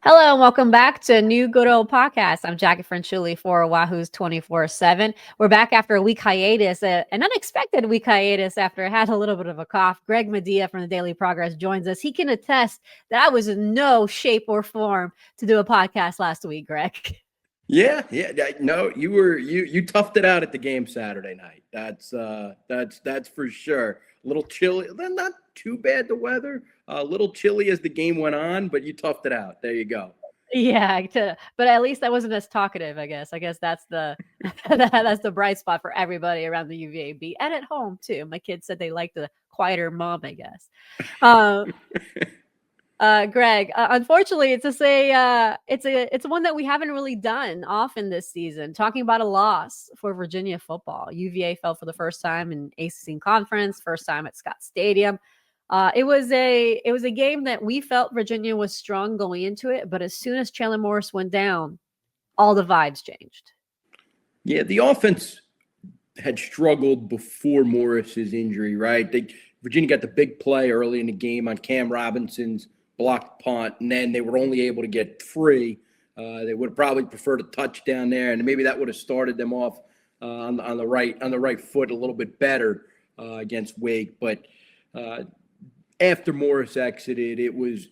Hello and welcome back to a new good old podcast. I'm Jacquie Franciulli for Wahoo's 24/7. We're back after a week hiatus, an unexpected week hiatus after I had a little bit of a cough. Greg Madia from the Daily Progress joins us. He can attest that I was in no shape or form to do a podcast last week, Greg. Yeah. No, you toughed it out at the game Saturday night. That's for sure. A little chilly, not too bad the weather. A little chilly as the game went on, but you toughed it out. There you go. Yeah, but at least I wasn't as talkative, I guess. I guess that's the that's the bright spot for everybody around the UVA beat and at home too. My kids said they liked the quieter mom, I guess. Greg, unfortunately, it's one that we haven't really done often this season. Talking about a loss for Virginia football, UVA fell for the first time in ACC conference, first time at Scott Stadium. It was a game that we felt Virginia was strong going into it, but as soon as Chandler Morris went down, all the vibes changed. Yeah, the offense had struggled before Morris's injury, right? Virginia got the big play early in the game on Cam Robinson's blocked punt, and then they were only able to get free. They would have probably preferred a touchdown there, and maybe that would have started them off on the right foot a little bit better against Wake. But after Morris exited, it was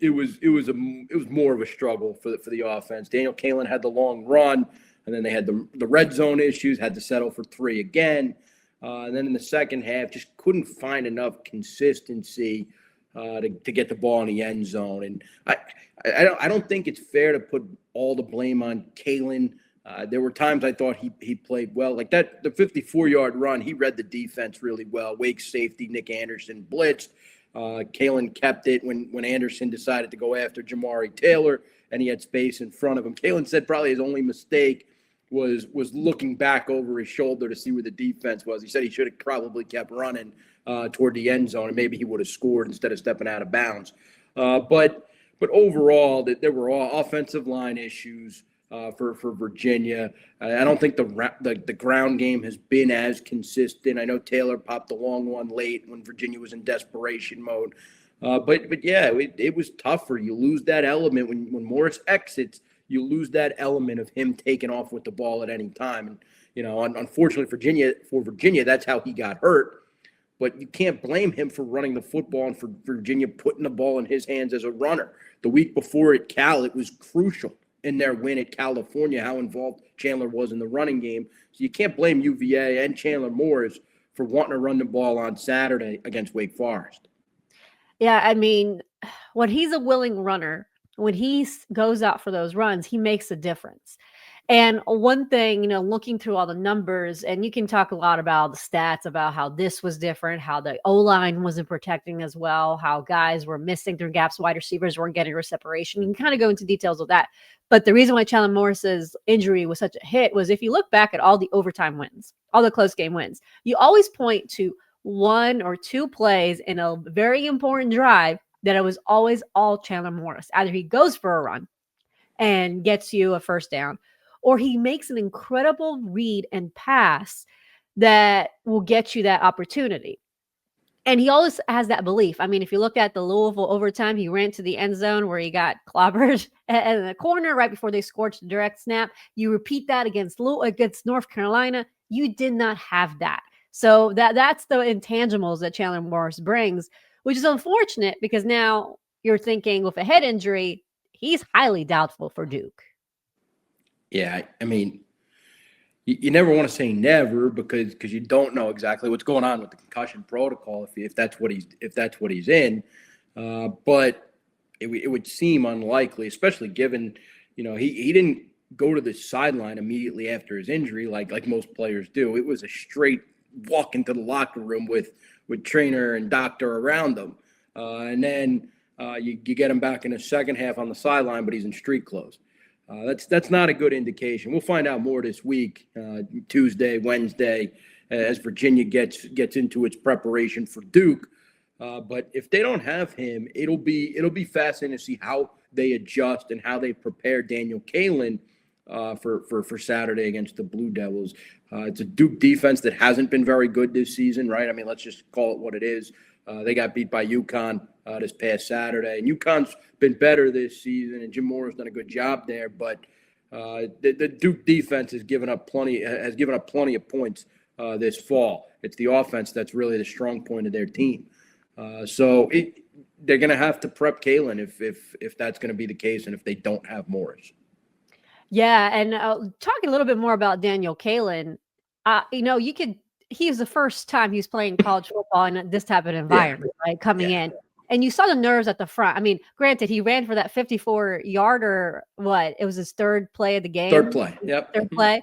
more of a struggle for the offense. Daniel Kaelin had the long run, and then they had the red zone issues, had to settle for 3 again. And then in the second half, just couldn't find enough consistency to get the ball in the end zone. And I don't think it's fair to put all the blame on Kaelin. There were times I thought he played well. Like the 54-yard run, he read the defense really well. Wake's safety, Nick Anderson, blitzed. Kaelin kept it when Anderson decided to go after Jamari Taylor, and he had space in front of him. Kaelin said probably his only mistake was looking back over his shoulder to see where the defense was. He said he should have probably kept running toward the end zone, and maybe he would have scored instead of stepping out of bounds. But overall, there were all offensive line issues for Virginia. I don't think the ground game has been as consistent. I know Taylor popped the long one late when Virginia was in desperation mode. But yeah, it was tougher. You lose that element when Morris exits. You lose that element of him taking off with the ball at any time. And, unfortunately for Virginia, that's how he got hurt. But you can't blame him for running the football and for Virginia putting the ball in his hands as a runner. The week before at Cal, it was crucial in their win at California, how involved Chandler was in the running game. So you can't blame UVA and Chandler Morris for wanting to run the ball on Saturday against Wake Forest. Yeah, I mean, when he's a willing runner, when he goes out for those runs, he makes a difference. And one thing, looking through all the numbers, and you can talk a lot about the stats, about how this was different, how the O-line wasn't protecting as well, how guys were missing through gaps, wide receivers weren't getting a separation. You can kind of go into details of that. But the reason why Chandler Morris's injury was such a hit was if you look back at all the overtime wins, all the close game wins, you always point to 1 or 2 plays in a very important drive that it was always all Chandler Morris. Either he goes for a run and gets you a first down, or he makes an incredible read and pass that will get you that opportunity. And he always has that belief. I mean, if you look at the Louisville overtime, he ran to the end zone where he got clobbered in the corner right before they scored the direct snap. You repeat that against North Carolina. You did not have that. So that's the intangibles that Chandler Morris brings, which is unfortunate because now you're thinking with a head injury, he's highly doubtful for Duke. Yeah, I mean, you never want to say never because you don't know exactly what's going on with the concussion protocol if that's what he's in. But it would seem unlikely, especially given he didn't go to the sideline immediately after his injury like most players do. It was a straight walk into the locker room with trainer and doctor around him, and then you get him back in the second half on the sideline, but he's in street clothes. That's not a good indication. We'll find out more this week, Tuesday, Wednesday, as Virginia gets into its preparation for Duke. But if they don't have him, it'll be fascinating to see how they adjust and how they prepare Daniel Kaelin for Saturday against the Blue Devils. It's a Duke defense that hasn't been very good this season, right? I mean, let's just call it what it is. They got beat by UConn this past Saturday. And UConn's been better this season, and Jim Morris done a good job there. But the Duke defense has given up plenty of points this fall. It's the offense that's really the strong point of their team. So they're going to have to prep Kalen if that's going to be the case, and if they don't have Morris. Yeah, and talking a little bit more about Daniel Kalen, he was the first time he was playing college football in this type of environment, right? Coming in. And you saw the nerves at the front. I mean, granted, he ran for that 54-yarder, it was his third play of the game. Third play, yep. Third play.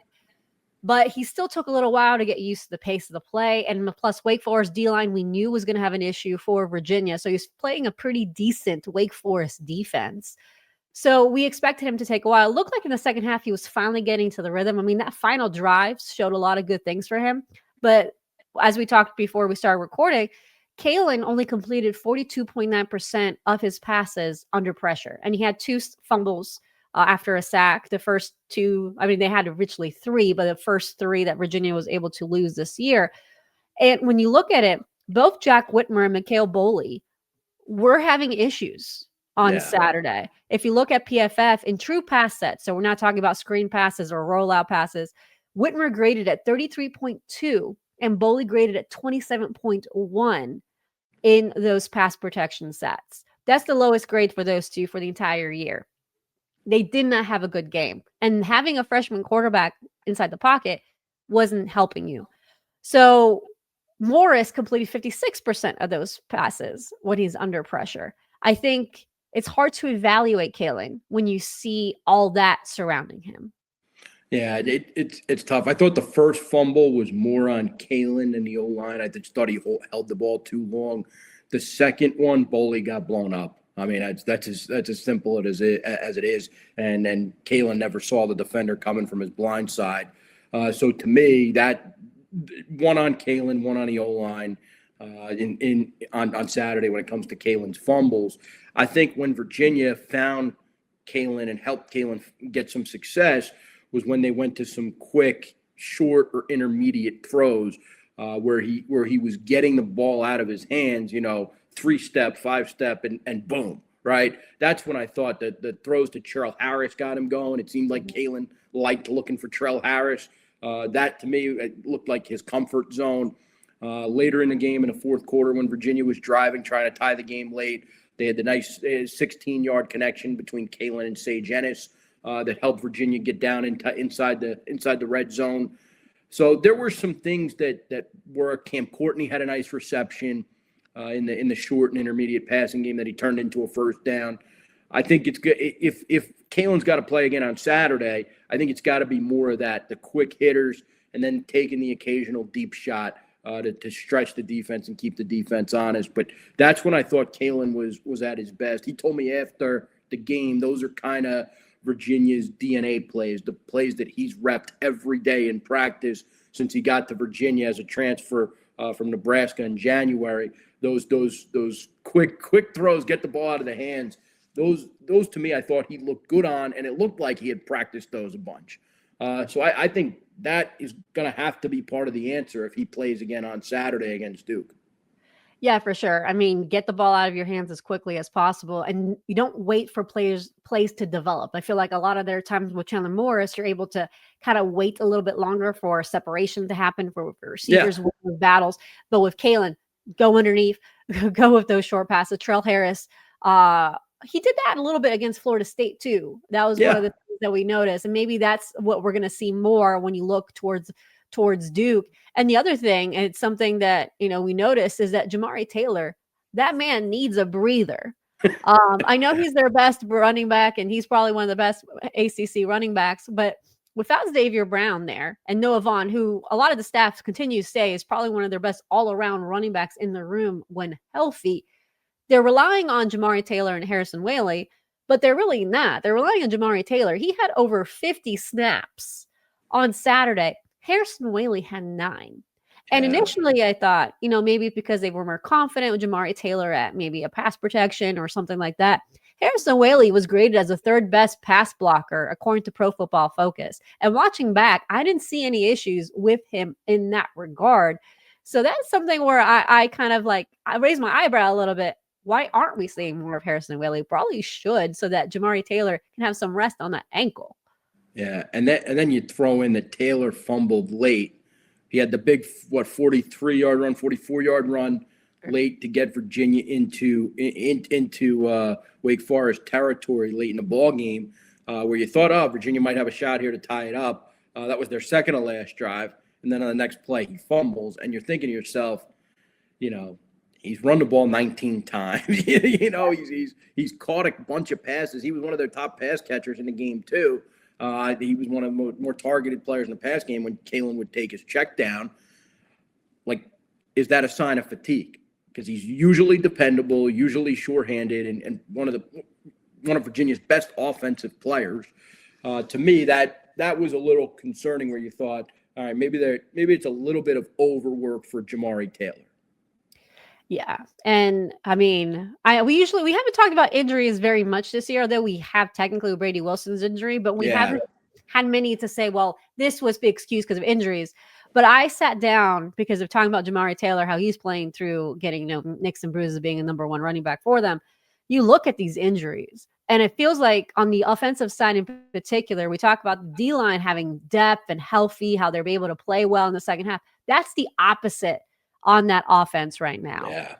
But he still took a little while to get used to the pace of the play. And plus, Wake Forest D-line we knew was going to have an issue for Virginia. So he's playing a pretty decent Wake Forest defense. So we expected him to take a while. It looked like in the second half he was finally getting to the rhythm. I mean, that final drive showed a lot of good things for him. But as we talked before we started recording, Kalen only completed 42.9% of his passes under pressure. And he had 2 fumbles after a sack. The first 2, they had originally 3, but the first 3 that Virginia was able to lose this year. And when you look at it, both Jack Whitmer and Mikhail Boley were having issues on Saturday. If you look at PFF in true pass sets, so we're not talking about screen passes or rollout passes, Whitmer graded at 33.2 and Boley graded at 27.1 in those pass protection sets. That's the lowest grade for those two for the entire year. They did not have a good game. And having a freshman quarterback inside the pocket wasn't helping you. So Morris completed 56% of those passes when he's under pressure. I think it's hard to evaluate Kalen when you see all that surrounding him. Yeah, it's tough. I thought the first fumble was more on Kalen than the O-line. I just thought he held the ball too long. The second one, Boley got blown up. I mean, that's as simple as it is. And then Kalen never saw the defender coming from his blind side. So to me, that one on Kalen, one on the O-line on Saturday when it comes to Kalen's fumbles. I think when Virginia found Kalen and helped Kalen get some success was when they went to some quick, short or intermediate throws where he was getting the ball out of his hands, 3-step, 5-step, and boom, right? That's when I thought that the throws to Terrell Harris got him going. It seemed like Kalen liked looking for Terrell Harris. That, to me, it looked like his comfort zone. Later in the game, in the fourth quarter, when Virginia was driving, trying to tie the game late, they had the nice 16-yard connection between Kalen and Sage Ennis that helped Virginia get down inside the red zone. So there were some things that were. Cam Courtney had a nice reception in the short and intermediate passing game that he turned into a first down. I think it's good if Kalen's got to play again on Saturday. I think it's got to be more of that, the quick hitters, and then taking the occasional deep shot to stretch the defense and keep the defense honest. But that's when I thought Kalen was at his best. He told me after the game, those are kind of Virginia's DNA plays, the plays that he's repped every day in practice since he got to Virginia as a transfer from Nebraska in January. Those quick throws, get the ball out of the hands. Those to me, I thought he looked good on, and it looked like he had practiced those a bunch. So I think that is going to have to be part of the answer if he plays again on Saturday against Duke. Yeah, for sure. I mean, get the ball out of your hands as quickly as possible, and you don't wait for plays to develop. I feel like a lot of their times with Chandler Morris, you're able to kind of wait a little bit longer for separation to happen for receivers with battles. But with Kalen, go underneath, go with those short passes. Terrell Harris, he did that a little bit against Florida State too. That was one of the things that we noticed, and maybe that's what we're going to see more when you look towards Duke. And the other thing, and it's something that we noticed, is that Jamari Taylor, that man needs a breather. I know he's their best running back, and he's probably one of the best ACC running backs, but without Xavier Brown there and Noah Vaughn, who a lot of the staff continue to say is probably one of their best all-around running backs in the room when healthy, they're relying on Jamari Taylor and Harrison Whaley, but they're really not. They're relying on Jamari Taylor. He had over 50 snaps on Saturday. Harrison Whaley had 9. And initially I thought, maybe because they were more confident with Jamari Taylor at maybe a pass protection or something like that. Harrison Whaley was graded as the 3rd best pass blocker, according to Pro Football Focus. And watching back, I didn't see any issues with him in that regard. So that's something where I kind of I raised my eyebrow a little bit why aren't we seeing more of Harrison Whaley? Probably should, so that Jamari Taylor can have some rest on that ankle. Yeah, and then you throw in that Taylor fumbled late. He had the big 43-yard run, 44-yard run late to get Virginia into Wake Forest territory late in the ball game, where you thought, oh, Virginia might have a shot here to tie it up. That was their second to last drive, and then on the next play he fumbles, and you're thinking to yourself, he's run the ball 19 times. He's caught a bunch of passes. He was one of their top pass catchers in the game too. He was one of the more targeted players in the pass game when Kalen would take his check down. Like, is that a sign of fatigue? Because he's usually dependable, usually sure-handed, and one of Virginia's best offensive players. To me, that was a little concerning, where you thought, all right, maybe it's a little bit of overwork for Jamari Taylor. Yeah. And I mean, we haven't talked about injuries very much this year, although we have technically Brady Wilson's injury, but we haven't had many to say, well, this was the excuse because of injuries. But I sat down because of talking about Jamari Taylor, how he's playing through getting, nicks and bruises, being a number one running back for them. You look at these injuries, and it feels like on the offensive side in particular, we talk about the D-line having depth and healthy, how they're able to play well in the second half. That's the opposite on that offense right now. Yeah.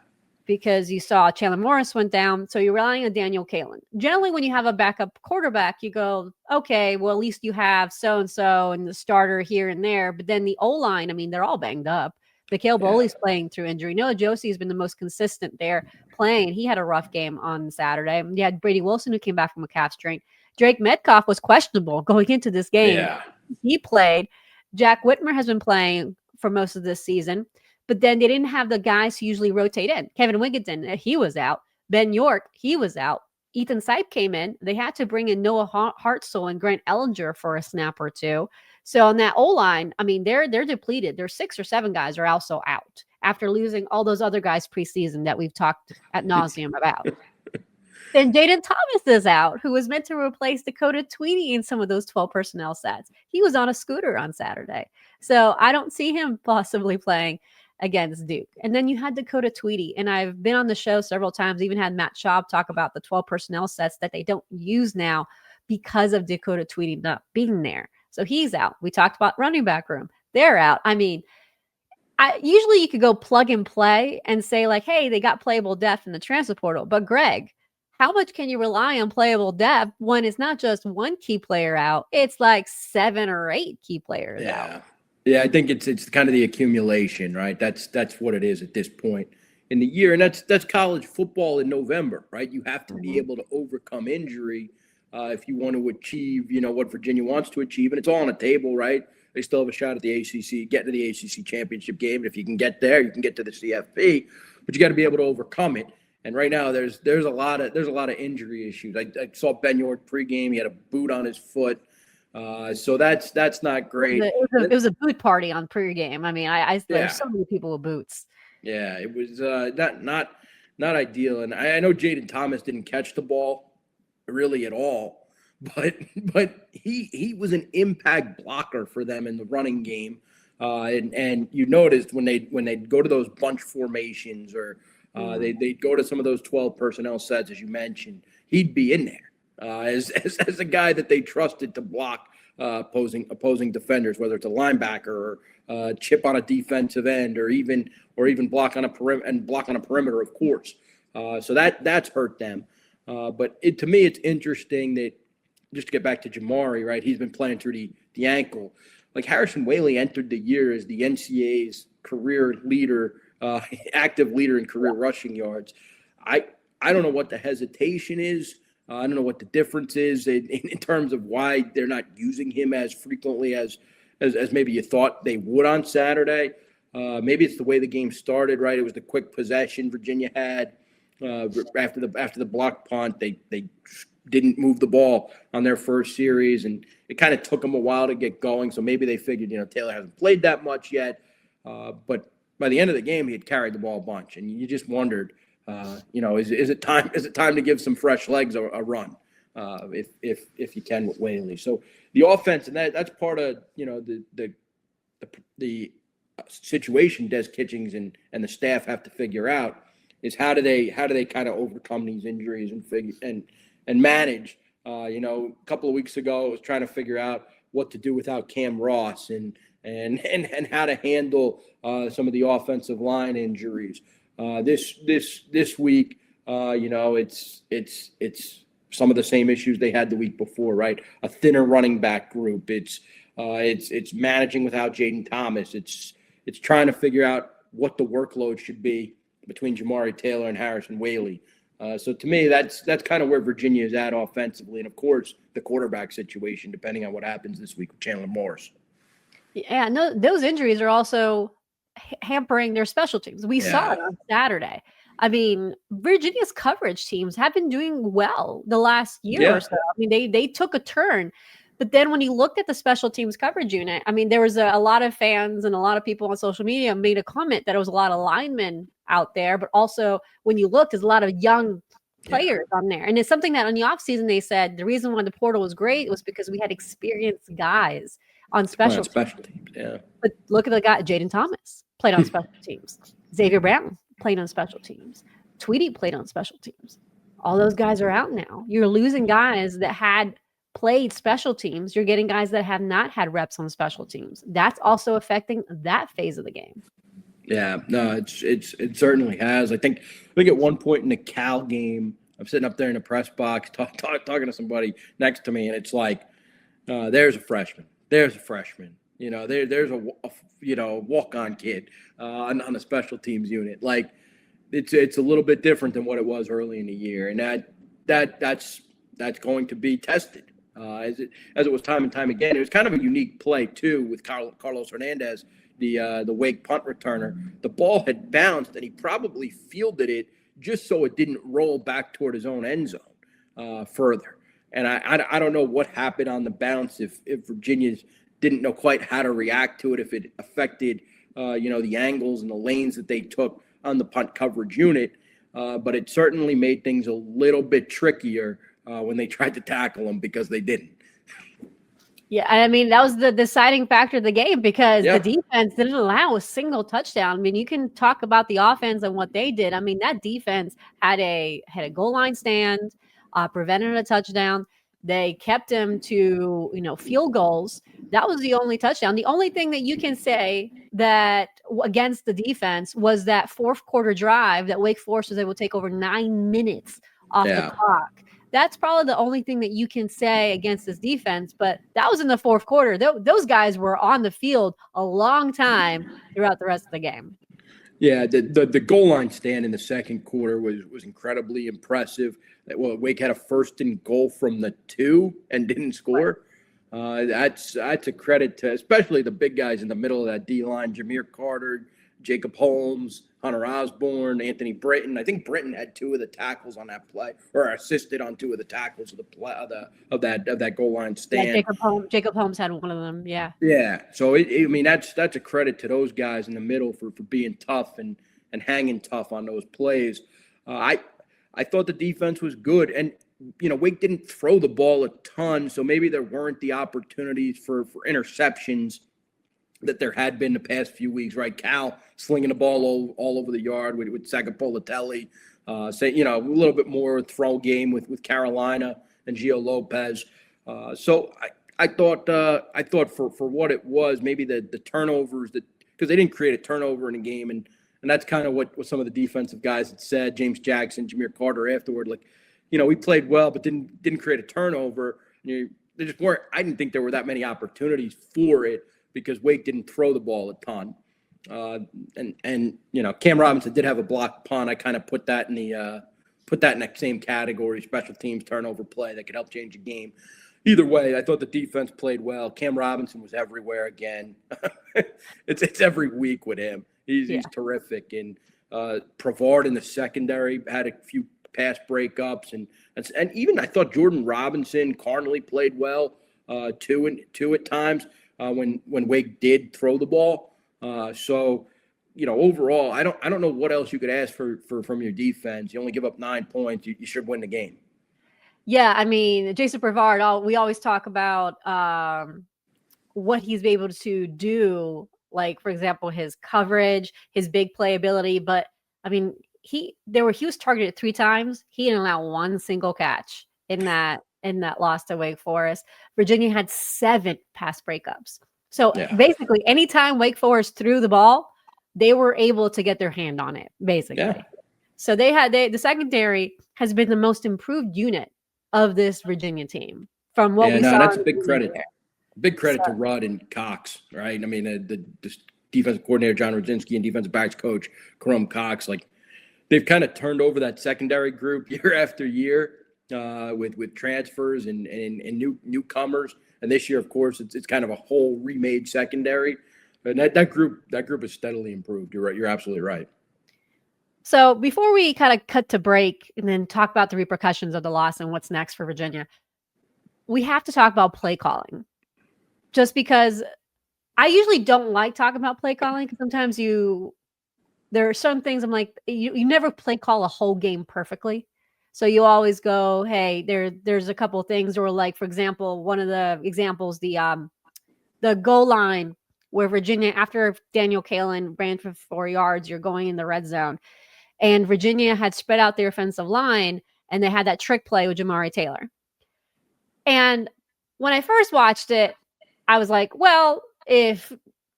Because you saw Chandler Morris went down, so you're relying on Daniel Kalen. Generally, when you have a backup quarterback, you go, okay, well, at least you have so-and-so and the starter here and there. But then the O-line, I mean, they're all banged up. Mikhail Boley's playing through injury. Noah Josie has been the most consistent there playing. He had a rough game on Saturday. You had Brady Wilson, who came back from a calf strain. Drake Metcalf was questionable going into this game. Yeah. He played. Jack Whitmer has been playing for most of this season. But then they didn't have the guys who usually rotate in. Kevin Wigginton, he was out. Ben York, he was out. Ethan Sipe came in. They had to bring in Noah Hartzell and Grant Ellinger for a snap or two. So on that O-line, I mean, they're depleted. There's 6 or 7 guys are also out after losing all those other guys preseason that we've talked ad nauseum about. Then Jaden Thomas is out, who was meant to replace Dakota Tweedy in some of those 12 personnel sets. He was on a scooter on Saturday. So I don't see him possibly playing against Duke. And then you had Dakota Tweedy, and I've been on the show several times, even had Matt Schaub talk about the 12 personnel sets that they don't use now because of Dakota Tweedy not being there. So he's out. We talked about running back room. They're out. I mean, usually you could go plug and play and say like, hey, they got playable depth in the transfer portal. But Greg, how much can you rely on playable depth when it's not just one key player out? It's like 7 or 8 key players out. Yeah, I think it's kind of the accumulation, right? That's what it is at this point in the year, and that's college football in November, right? You have to be able to overcome injury if you want to achieve, what Virginia wants to achieve, and it's all on the table, right? They still have a shot at the ACC, get to the ACC championship game. And if you can get there, you can get to the CFP, but you got to be able to overcome it. And right now, there's a lot of injury issues. I saw Ben York pregame; he had a boot on his foot. So that's not great. It was a boot party on pregame. I mean, there's so many people with boots. Yeah, it was not ideal. And I know Jaden Thomas didn't catch the ball really at all, but he was an impact blocker for them in the running game. And you noticed when they go to those bunch formations or they'd go to some of those 12 personnel sets, as you mentioned, he'd be in there. As a guy that they trusted to block opposing defenders, whether it's a linebacker or chip on a defensive end, or even block on a perimeter, of course. So that's hurt them. But to me, it's interesting that, just to get back to Jamari, right? He's been playing through the ankle. Like, Harrison Whaley entered the year as the NCAA's career leader, active leader in career rushing yards. I don't know what the hesitation is. I don't know what the difference is in terms of why they're not using him as frequently as maybe you thought they would on Saturday. Maybe it's the way the game started, right? It was the quick possession Virginia had after the block punt. They didn't move the ball on their first series, and it kind of took them a while to get going. So maybe they figured, Taylor hasn't played that much yet, but by the end of the game, he had carried the ball a bunch, and you just wondered. Is it time to give some fresh legs a run if you can with Whaley? So the offense, and that's part of the situation Des Kitchings and the staff have to figure out. is how do they kind of overcome these injuries and manage. A couple of weeks ago, I was trying to figure out what to do without Cam Ross and how to handle some of the offensive line injuries. This week, it's some of the same issues they had the week before, right? A thinner running back group. It's managing without Jaden Thomas. It's trying to figure out what the workload should be between Jamari Taylor and Harrison Whaley. So to me, that's kind of where Virginia is at offensively, and of course the quarterback situation, depending on what happens this week with Chandler Morris. Yeah, no, those injuries are also hampering their special teams. We saw it on Saturday. I mean, Virginia's coverage teams have been doing well the last year or so. I mean, they took a turn. But then when you looked at the special teams coverage unit, I mean, there was a lot of fans and a lot of people on social media made a comment that it was a lot of linemen out there. But also when you look, there's a lot of young players on there. And it's something that in the offseason they said the reason why the portal was great was because we had experienced guys on special teams. Yeah. But look at the guy, Jaden Thomas played on special teams. Xavier Brown played on special teams. Tweety played on special teams. All those guys are out now. You're losing guys that had played special teams. You're getting guys that have not had reps on special teams. That's also affecting that phase of the game. Yeah, no, it certainly has. I think at one point in the Cal game, I'm sitting up there in the press box talking to somebody next to me, and it's like, there's a freshman. There's a freshman. There's a walk-on kid on the special teams unit. Like, it's a little bit different than what it was early in the year, and that's going to be tested. As it was time and time again. It was kind of a unique play too with Carlos Hernandez, the Wake punt returner. The ball had bounced and he probably fielded it just so it didn't roll back toward his own end zone further. And I don't know what happened on the bounce, if Virginia didn't know quite how to react to it, if it affected the angles and the lanes that they took on the punt coverage unit. But it certainly made things a little bit trickier when they tried to tackle him because they didn't. Yeah, I mean, that was the deciding factor of the game because the defense didn't allow a single touchdown. I mean, you can talk about the offense and what they did. I mean, that defense had a goal line stand, prevented a touchdown. They kept him to, field goals. That was the only touchdown. The only thing that you can say that against the defense was that fourth quarter drive that Wake Forest was able to take over 9 minutes off the clock. That's probably the only thing that you can say against this defense, but that was in the fourth quarter. Those guys were on the field a long time throughout the rest of the game. Yeah, the goal line stand in the second quarter was incredibly impressive. Wake had a 1st and goal from the 2 and didn't score. That's a credit to especially the big guys in the middle of that D line: Jameer Carter, Jacob Holmes, Hunter Osborne, Anthony Britton. I think Britton had 2 of the tackles on that play, or assisted on 2 of the tackles of the play of that goal line stand. Yeah, Jacob Holmes had one of them. Yeah. Yeah. So that's a credit to those guys in the middle for being tough and hanging tough on those plays. I thought the defense was good, and Wake didn't throw the ball a ton, so maybe there weren't the opportunities for interceptions that there had been the past few weeks, right? Cal slinging the ball all over the yard with Sagapolitelli, a little bit more throw game with Carolina and Gio Lopez. So I thought for what it was, maybe the turnovers because they didn't create a turnover in the game, and that's kind of what some of the defensive guys had said. James Jackson, Jameer Carter afterward, we played well, but didn't create a turnover. They just weren't. I didn't think there were that many opportunities for it, because Wake didn't throw the ball a ton. And Cam Robinson did have a blocked punt. I kind of put that in that same category, special teams turnover play that could help change the game. Either way, I thought the defense played well. Cam Robinson was everywhere again. It's every week with him. He's terrific. And Prevard in the secondary had a few pass breakups, and even I thought Jordan Robinson, Carnley played well too at times. When Wake did throw the ball. So overall, I don't know what else you could ask for from your defense. You only give up 9 points. You should win the game. Yeah, I mean, Jason Brevard, we always talk about what he's able to do, like, for example, his coverage, his big play ability. But, I mean, he was targeted 3 times. He didn't allow one single catch in that loss to Wake Forest. Virginia had 7 pass breakups. So basically, anytime Wake Forest threw the ball, they were able to get their hand on it, basically. Yeah. So the secondary has been the most improved unit of this Virginia team from what we saw. That's a big credit. Big credit to Rudd and Cox, right? I mean, the defensive coordinator, John Rodzinski, and defensive backs coach, Karam Cox, like they've kind of turned over that secondary group year after year with transfers and newcomers. And this year, of course, it's kind of a whole remade secondary. And that group has steadily improved. You're right. You're absolutely right. So before we kind of cut to break and then talk about the repercussions of the loss and what's next for Virginia, we have to talk about play calling. Just because I usually don't like talking about play calling, because sometimes there are some things I'm like, you never play call a whole game perfectly. So you always go, hey, there's a couple of things, or like, for example, one of the examples, the goal line where Virginia, after Daniel Kalen ran for 4 yards, you're going in the red zone. And Virginia had spread out their offensive line, and they had that trick play with Jamari Taylor. And when I first watched it, I was like, well, if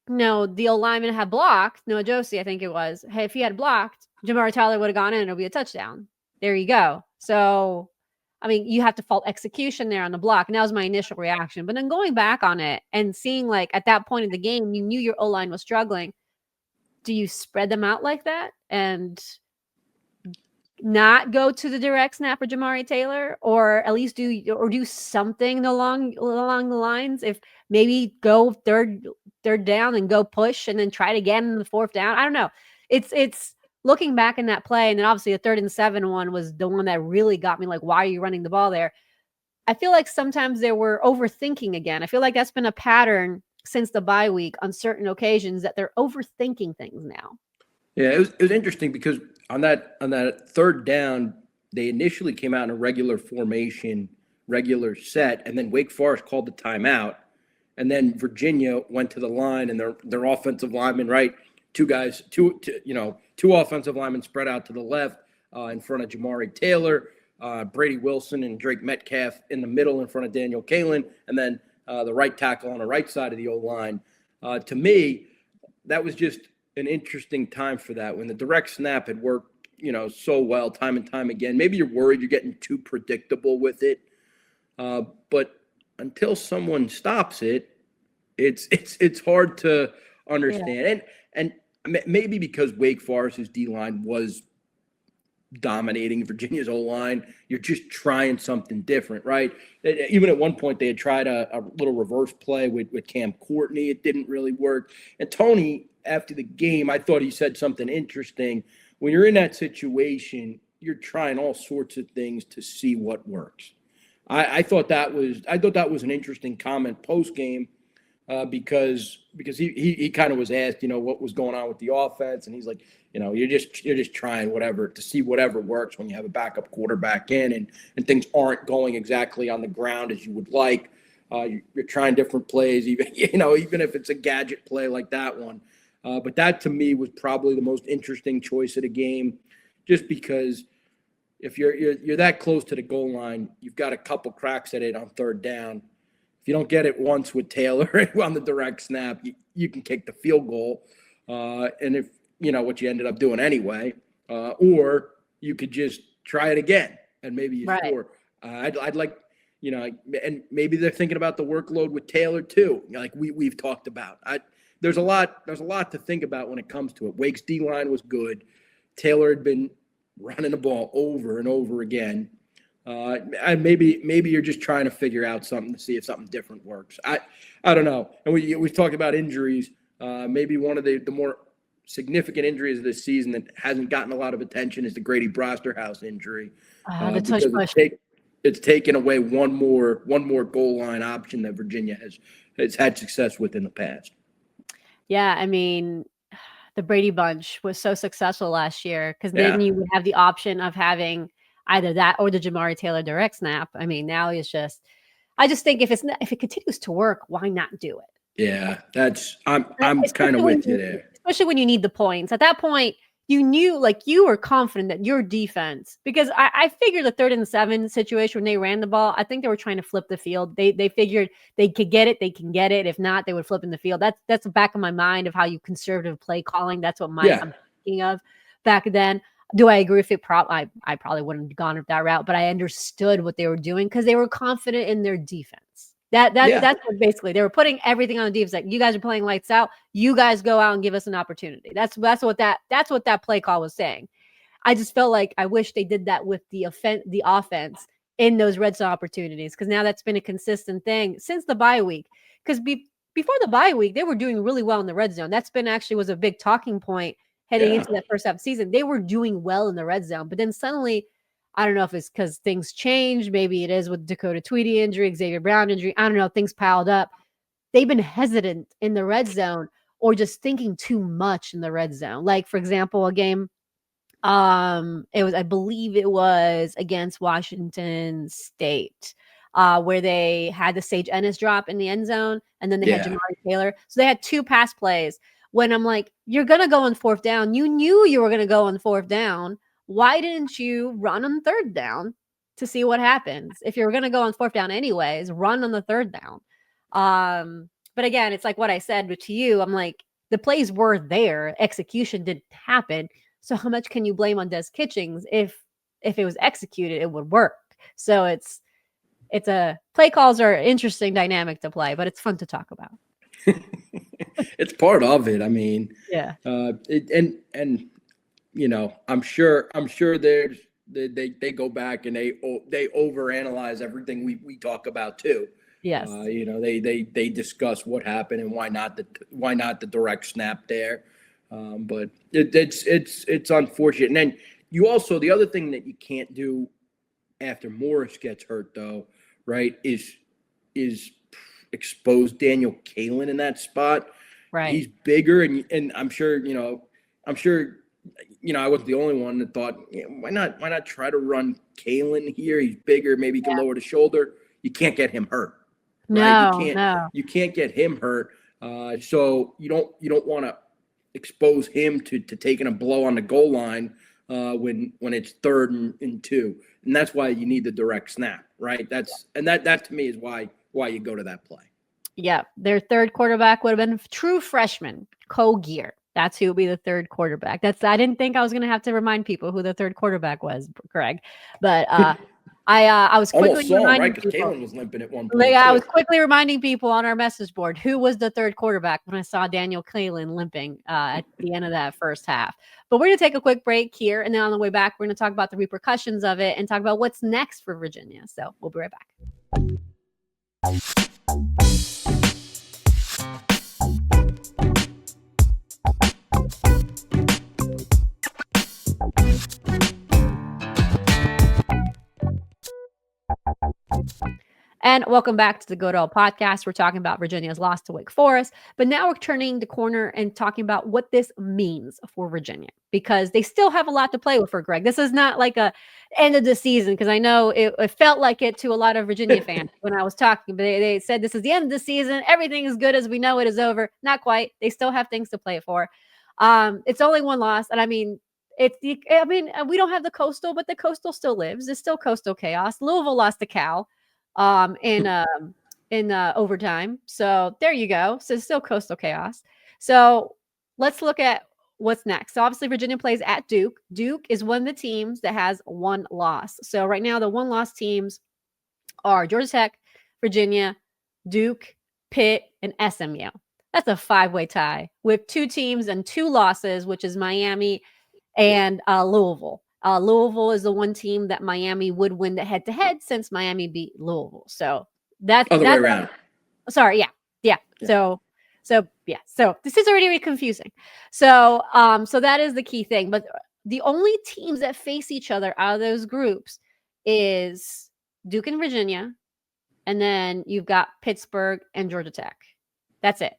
the lineman had blocked, Noah Josie, I think it was, hey, if he had blocked, Jamari Taylor would have gone in and it'll be a touchdown. There you go. So, I mean, you have to fault execution there on the block. And that was my initial reaction. But then going back on it and seeing, like, at that point in the game, you knew your O-line was struggling. Do you spread them out like that and not go to the direct snap for Jamari Taylor, or at least do something along the lines? If maybe go third down and go push and then try it again in the 4th down. I don't know. It's looking back in that play, and then obviously the 3rd and 7 one was the one that really got me, like, why are you running the ball there? I feel like sometimes they were overthinking again. I feel like that's been a pattern since the bye week on certain occasions, that they're overthinking things now. Yeah, it was interesting because on that 3rd down, they initially came out in a regular formation, regular set, and then Wake Forest called the timeout, and then Virginia went to the line, and their offensive linemen, right, two offensive linemen spread out to the left in front of Jamari Taylor, Brady Wilson and Drake Metcalf in the middle in front of Daniel Kalen, and then the right tackle on the right side of the O-line. To me, that was just an interesting time for that, when the direct snap had worked, so well time and time again. Maybe you're worried you're getting too predictable with it, but until someone stops it, it's hard to understand. And maybe because Wake Forest's D-line was dominating Virginia's O-line, you're just trying something different, right? Even at one point, they had tried a little reverse play with Cam Courtney. It didn't really work. And Tony, after the game, I thought he said something interesting. When you're in that situation, you're trying all sorts of things to see what works. I thought that was an interesting comment post game, because he kind of was asked, what was going on with the offense, and he's like, you're just trying whatever to see whatever works when you have a backup quarterback in and things aren't going exactly on the ground as you would like. You're trying different plays, even if it's a gadget play like that one. But that to me was probably the most interesting choice of the game, just because if you're that close to the goal line, you've got a couple cracks at it on 3rd down. If you don't get it once with Taylor on the direct snap, you can kick the field goal. And if what you ended up doing anyway, or you could just try it again and maybe you score. I'd like, and maybe they're thinking about the workload with Taylor too, like we've talked about. There's a lot to think about when it comes to it. Wake's D-line was good. Taylor had been running the ball over and over again. And maybe you're just trying to figure out something to see if something different works. I don't know. And we've talked about injuries. Maybe one of the more significant injuries of this season that hasn't gotten a lot of attention is the Grady Brosterhouse injury. The touch push. It's taken away one more goal line option that Virginia has had success with in the past. Yeah, I mean, the Brady Bunch was so successful last year, because then you would have the option of having either that or the Jamari Taylor direct snap. I mean, now it's just, I just think if it continues to work, why not do it? Yeah, I'm kind of with you there. Especially when you need the points. At that point, you knew, like, you were confident that your defense, because I figured the 3rd and 7 situation when they ran the ball, I think they were trying to flip the field. They figured they could get it, they can get it. If not, they would flip in the field. That's the back of my mind of how you conservative play calling. That's what I'm thinking of back then. Do I agree with it? I probably wouldn't have gone that route, but I understood what they were doing because they were confident in their defense. That's what basically they were putting everything on the defense. Like, you guys are playing lights out. You guys go out and give us an opportunity. That's what that play call was saying. I just felt like I wish they did that with the offense in those red zone opportunities, because now that's been a consistent thing since the bye week. Because before the bye week, they were doing really well in the red zone. That's been actually was a big talking point heading into that first half of the season. They were doing well in the red zone, but then suddenly, I don't know if it's because things changed. Maybe it is with Dakota Tweedy injury, Xavier Brown injury. I don't know. Things piled up. They've been hesitant in the red zone or just thinking too much in the red zone. Like, for example, a game, I believe it was against Washington State, where they had the Sage Ennis drop in the end zone, and then they had Jamari Taylor. So they had 2 pass plays. When I'm like, you're going to go on 4th down. You knew you were going to go on 4th down. Why didn't you run on 3rd down to see what happens? If you're going to go on 4th down anyways, run on the 3rd down. But again, it's like what I said to you. I'm like, the plays were there. Execution didn't happen. So how much can you blame on Des Kitchings? If it was executed, it would work. So it's play calls are an interesting dynamic to play, but it's fun to talk about. It's part of it. I mean, and I'm sure they go back and they overanalyze everything we talk about too. Yes. They discuss what happened and why not the direct snap there. But it's unfortunate. And then you also, the other thing that you can't do after Morris gets hurt though, right, is expose Daniel Kalen in that spot. Right. He's bigger, and I'm sure, I wasn't the only one that thought, why not try to run Kalen here? He's bigger, maybe he can lower the shoulder. You can't get him hurt. Right? You can't get him hurt. So you don't want to expose him to taking a blow on the goal line when it's 3rd and 2. And that's why you need the direct snap, right? That to me is why you go to that play. Yeah, their 3rd quarterback would have been true freshman, Cogear. That's who would be the 3rd quarterback. I didn't think I was going to have to remind people who the 3rd quarterback was, Greg. But I was quickly reminding people. Because Kalen was limping at one point. I was quickly reminding people on our message board who was the 3rd quarterback when I saw Daniel Kalen limping at the end of that first half. But we're going to take a quick break here, and then on the way back, we're going to talk about the repercussions of it and talk about what's next for Virginia. So we'll be right back. And welcome back to the Go Dog podcast. We're talking about Virginia's loss to Wake Forest, but now we're turning the corner and talking about what this means for Virginia, because they still have a lot to play with for Greg. This is not like a end of the season, because I know it felt like it to a lot of Virginia fans when I was talking, but they said this is the end of the season. Everything is good as we know it is over. Not quite. They still have things to play for. It's only 1 loss. And I mean, we don't have the Coastal, but the Coastal still lives. It's still Coastal chaos. Louisville lost to Cal in overtime. So there you go. So it's still Coastal chaos. So let's look at what's next. So obviously Virginia plays at Duke. Duke is one of the teams that has 1 loss. So right now the 1-loss teams are Georgia Tech, Virginia, Duke, Pitt, and SMU. That's a 5-way tie with 2 teams and 2 losses, which is Miami and Louisville. Louisville is the one team that Miami would win the head-to-head since Miami beat Louisville. So that's other way around. Sorry, yeah. So this is already confusing. So that is the key thing. But the only teams that face each other out of those groups is Duke and Virginia, and then you've got Pittsburgh and Georgia Tech. That's it.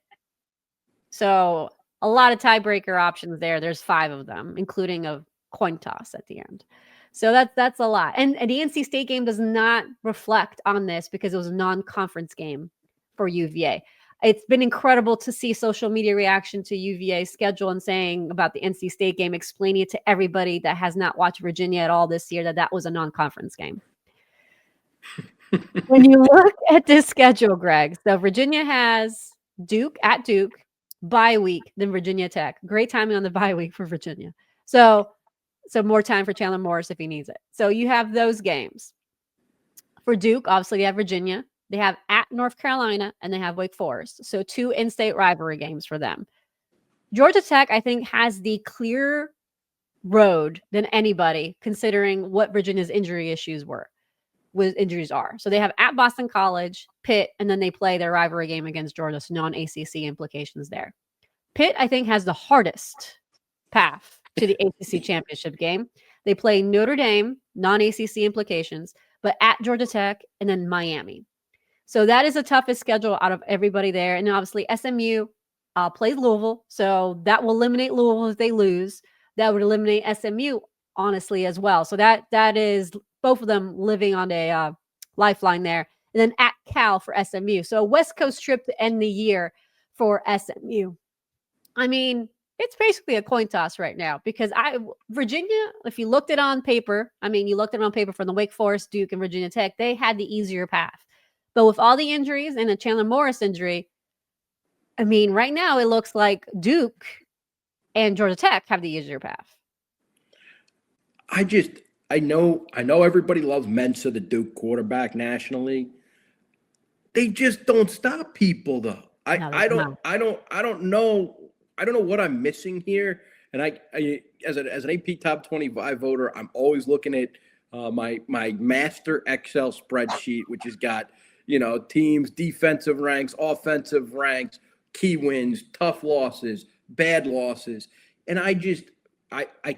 So a lot of tiebreaker options there. There's 5 of them, including a coin toss at the end. So that's a lot. And the NC State game does not reflect on this because it was a non-conference game for UVA. It's been incredible to see social media reaction to UVA's schedule and saying about the NC State game, explaining it to everybody that has not watched Virginia at all this year that was a non-conference game. When you look at this schedule, Greg, so Virginia has Duke at Duke, bye week, then Virginia Tech. Great timing on the bye week for Virginia. So more time for Chandler Morris if he needs it. So you have those games. For Duke, obviously, they have Virginia. They have at North Carolina, and they have Wake Forest. So 2 in-state rivalry games for them. Georgia Tech, I think, has the clear road than anybody, considering what Virginia's injuries are. So they have at Boston College, Pitt, and then they play their rivalry game against Georgia, so non-ACC implications there. Pitt, I think, has the hardest path to the ACC championship game. They play Notre Dame, non-ACC implications, but at Georgia Tech and then Miami. So that is the toughest schedule out of everybody there. And obviously SMU plays Louisville, so that will eliminate Louisville if they lose. That would eliminate SMU, honestly, as well. So that is both of them living on a lifeline there. And then at Cal for SMU. So a West Coast trip to end the year for SMU. I mean, it's basically a coin toss right now because Virginia, if you looked at it on paper, you looked at it on paper from the Wake Forest, Duke, and Virginia Tech, they had the easier path. But with all the injuries and the Chandler Morris injury, right now it looks like Duke and Georgia Tech have the easier path. I know everybody loves Mensa, the Duke quarterback nationally. They just don't stop people though. I don't know what I'm missing here. And I as an AP top 25 voter, I'm always looking at my master Excel spreadsheet, which has got, teams, defensive ranks, offensive ranks, key wins, tough losses, bad losses. And I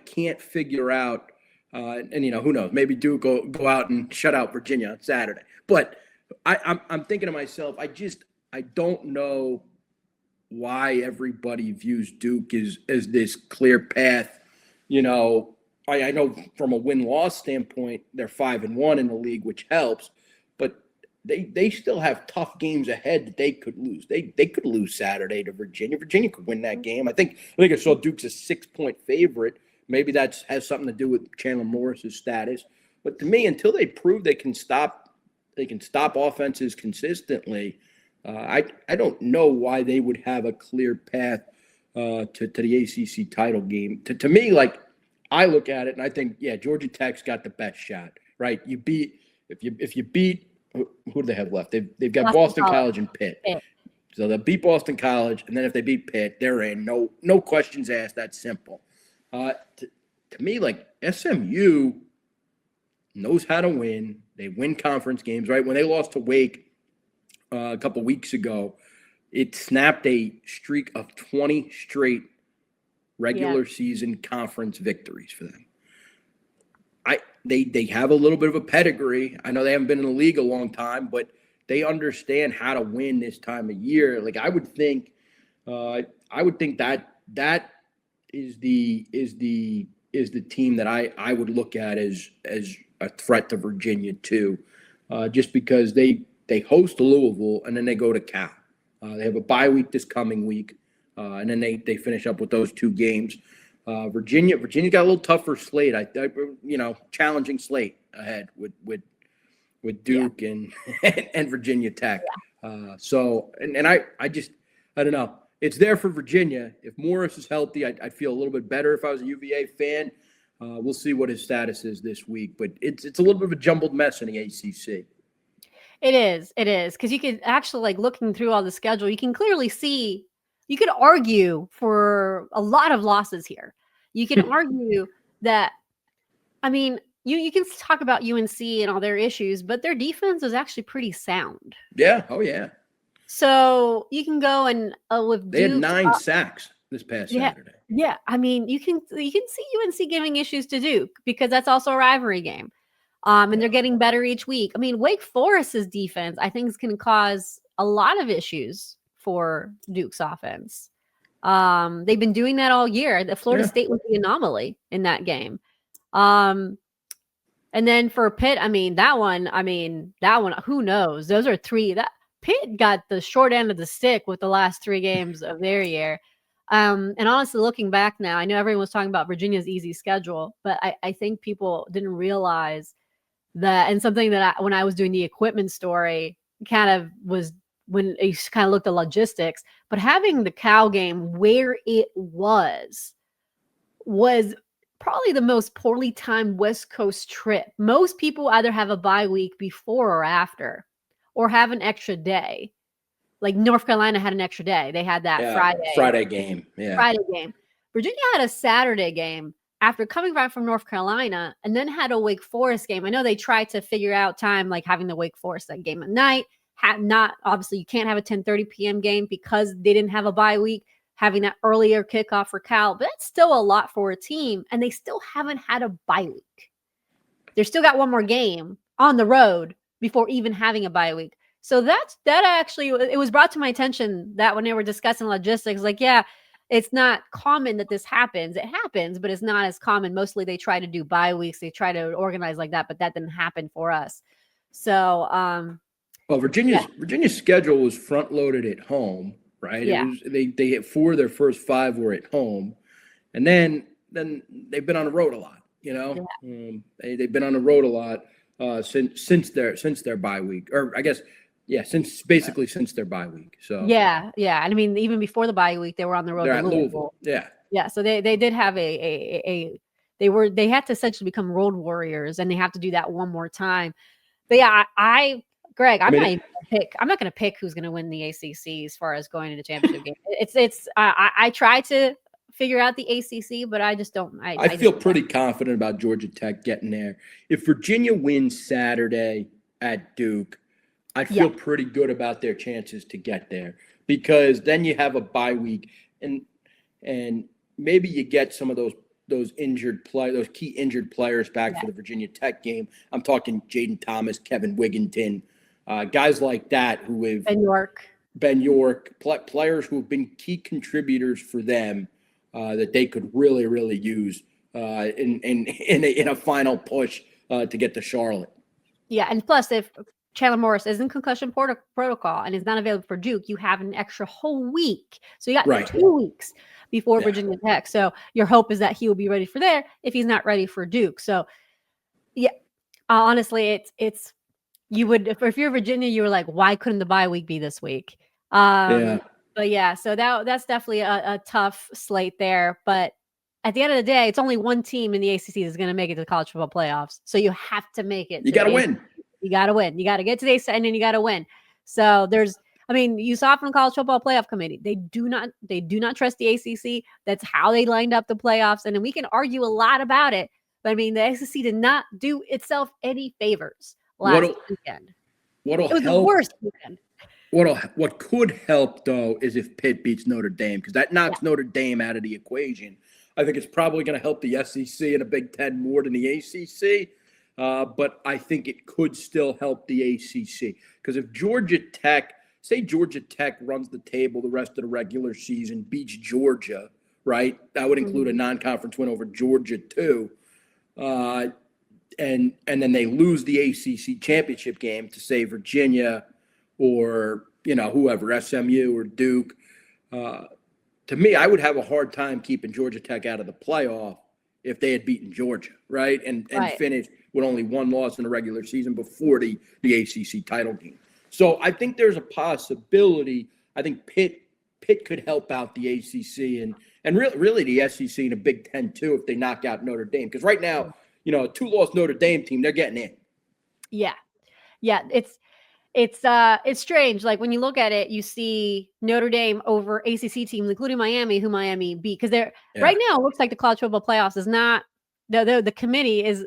can't figure out, and who knows, maybe Duke go out and shut out Virginia on Saturday. But I'm thinking to myself, I don't know why everybody views Duke as this clear path. I know from a win-loss standpoint, they're 5-1 in the league, which helps, but they still have tough games ahead that they could lose. They could lose Saturday to Virginia. Virginia could win that game. I think I saw Duke's a 6-point favorite. Maybe that has something to do with Chandler Morris's status. But to me, until they prove they can stop offenses consistently, I don't know why they would have a clear path to the ACC title game. To me, I look at it and I think, Georgia Tech's got the best shot, right? If you beat who do they have left? They've got Boston College and Pitt. So they'll beat Boston College, and then if they beat Pitt, they're in. No questions asked. That's simple. To me, SMU knows how to win. They win conference games, right? When they lost to Wake a couple weeks ago, it snapped a streak of 20 straight regular season conference victories for them. They have a little bit of a pedigree. I know they haven't been in the league a long time, but they understand how to win this time of year. I would think that is the team that I would look at as a threat to Virginia too, just because they host Louisville and then they go to Cal. They have a bye week this coming week, and then they finish up with those 2 games. Virginia got a little tougher slate. Challenging slate ahead with Duke and Virginia Tech. I don't know. It's there for Virginia. If Morris is healthy, I'd feel a little bit better if I was a UVA fan. We'll see what his status is this week, but it's a little bit of a jumbled mess in the ACC. It is, because you could actually, looking through all the schedule, you can clearly see, you could argue for a lot of losses here. You can argue that, you can talk about UNC and all their issues, but their defense is actually pretty sound. Yeah. Oh, yeah. So you can go and with they had 9 sacks this past Saturday. Yeah, you can see UNC giving issues to Duke because that's also a rivalry game, and they're getting better each week. Wake Forest's defense I think is going to cause a lot of issues for Duke's offense. They've been doing that all year. The Florida State was the anomaly in that game. And then for Pitt, that one, who knows? Those are 3. Pitt got the short end of the stick with the last 3 games of their year. And honestly, looking back now, I know everyone was talking about Virginia's easy schedule, but I think people didn't realize that, and something that when I was doing the equipment story, kind of was when you kind of looked at logistics, but having the Cal game where it was probably the most poorly timed West Coast trip. Most people either have a bye week before or after, or have an extra day. Like North Carolina had an extra day. They had that Friday game. Yeah. Friday game. Virginia had a Saturday game after coming back from North Carolina, and then had a Wake Forest game. I know they tried to figure out time, like having the Wake Forest that game at night. Obviously, you can't have a 10:30 p.m. game because they didn't have a bye week. Having that earlier kickoff for Cal, but that's still a lot for a team, and they still haven't had a bye week. They're still got one more game on the road before even having a bye week. So that actually, it was brought to my attention that when they were discussing logistics, like, yeah, it's not common that this happens. It happens, but it's not as common. Mostly they try to do bye weeks. They try to organize like that, but that didn't happen for us. So, well, Virginia's schedule was front loaded at home, right? Yeah. It was they hit 4 of their first 5 were at home, and then they've been on the road a lot. You know, they've been on the road a lot since their bye week, or I guess. Yeah, since their bye week. So yeah, and I mean, even before the bye week, they were on the road to Louisville. Yeah. So they did have they had to essentially become road warriors, and they have to do that one more time. But yeah, Greg, I'm not going to pick who's going to win the ACC as far as going to the championship game. I try to figure out the ACC, but I just don't. I feel pretty confident about Georgia Tech getting there. If Virginia wins Saturday at Duke, I feel pretty good about their chances to get there, because then you have a bye week, and maybe you get some of those key injured players back for the Virginia Tech game. I'm talking Jaden Thomas, Kevin Wigginton, guys like that who have Ben York, players who have been key contributors for them that they could really, really use in a final push to get to Charlotte. Yeah, and plus if Chandler Morris is in concussion protocol and is not available for Duke, you have an extra whole week. So you got 2 weeks before Virginia Tech. So your hope is that he will be ready for there if he's not ready for Duke. So yeah, honestly, it's you would, if you're Virginia, you were like, why couldn't the bye week be this week? But yeah, so that's definitely a tough slate there. But at the end of the day, it's only one team in the ACC that's going to make it to the college football playoffs. So you have to make it. You got to win. You got to win. You got to get to the ACC, and then you got to win. So you saw from the college football playoff committee, they do not trust the ACC. That's how they lined up the playoffs. And then we can argue a lot about it. But I mean, the ACC did not do itself any favors last weekend. It was the worst weekend. What could help, though, is if Pitt beats Notre Dame, because that knocks Notre Dame out of the equation. I think it's probably going to help the SEC and the Big Ten more than the ACC. But I think it could still help the ACC, because if Georgia Tech runs the table the rest of the regular season, beats Georgia, right? That would include a non-conference win over Georgia too. And then they lose the ACC championship game to, say, Virginia or, whoever, SMU or Duke. To me, I would have a hard time keeping Georgia Tech out of the playoff if they had beaten Georgia, right? And finished with only 1 loss in the regular season before the ACC title game. So I think there's a possibility. I think Pitt could help out the ACC and really the SEC and the Big Ten too if they knock out Notre Dame. Because right now, a 2-loss Notre Dame team, they're getting in. Yeah. It's strange. Like when you look at it, you see Notre Dame over ACC teams, including Miami, who Miami beat. Because right now, it looks like the college football playoffs is not the committee is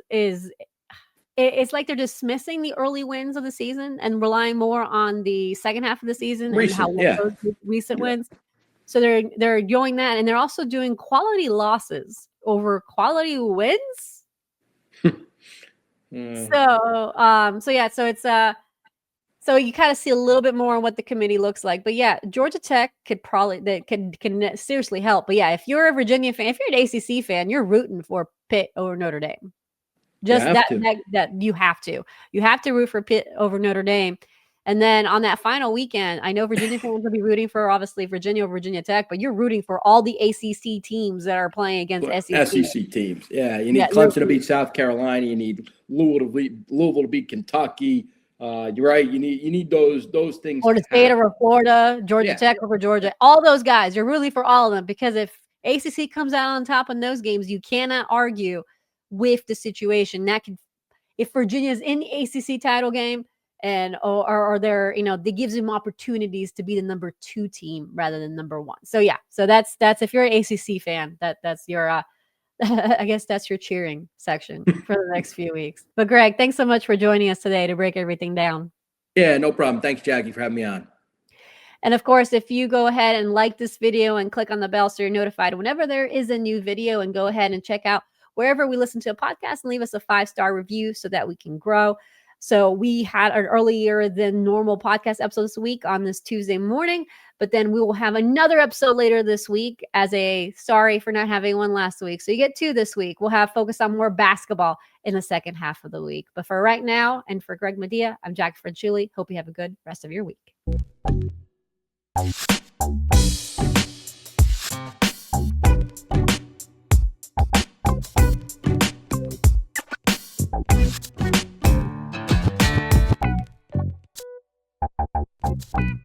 it's like they're dismissing the early wins of the season and relying more on the second half of the season recent wins. So they're doing that, and they're also doing quality losses over quality wins. So you kind of see a little bit more on what the committee looks like. But yeah, Georgia Tech can seriously help. But yeah, if you're a Virginia fan, if you're an ACC fan, you're rooting for Pitt over Notre Dame. Just that you have to root for Pitt over Notre Dame. And then on that final weekend, I know Virginia fans will be rooting for obviously Virginia or Virginia Tech, but you're rooting for all the ACC teams that are playing against SEC. SEC teams. Yeah, you need Clemson to beat South Carolina. You need Louisville to beat Kentucky. You're right. You need those things. Florida State over Florida, Georgia Tech over Georgia. All those guys, you're rooting for all of them, because if ACC comes out on top in those games, you cannot argue with the situation. That could, if Virginia's in the ACC title game, and or they're, they gives them opportunities to be the number 2 team rather than number 1. So yeah, so that's if you're an ACC fan, that's your I guess that's your cheering section for the next few weeks. But Greg, thanks so much for joining us today to break everything down. Yeah, no problem. Thanks, Jacquie, for having me on. And of course, if you go ahead and like this video and click on the bell so you're notified whenever there is a new video, and go ahead and check out wherever we listen to a podcast and leave us a 5-star review so that we can grow. So we had an earlier than normal podcast episode this week on this Tuesday morning, but then we will have another episode later this week as a sorry for not having one last week. So you get 2 this week. We'll have focus on more basketball in the second half of the week. But for right now, and for Greg Madia, I'm Jacquie Franciulli. Hope you have a good rest of your week.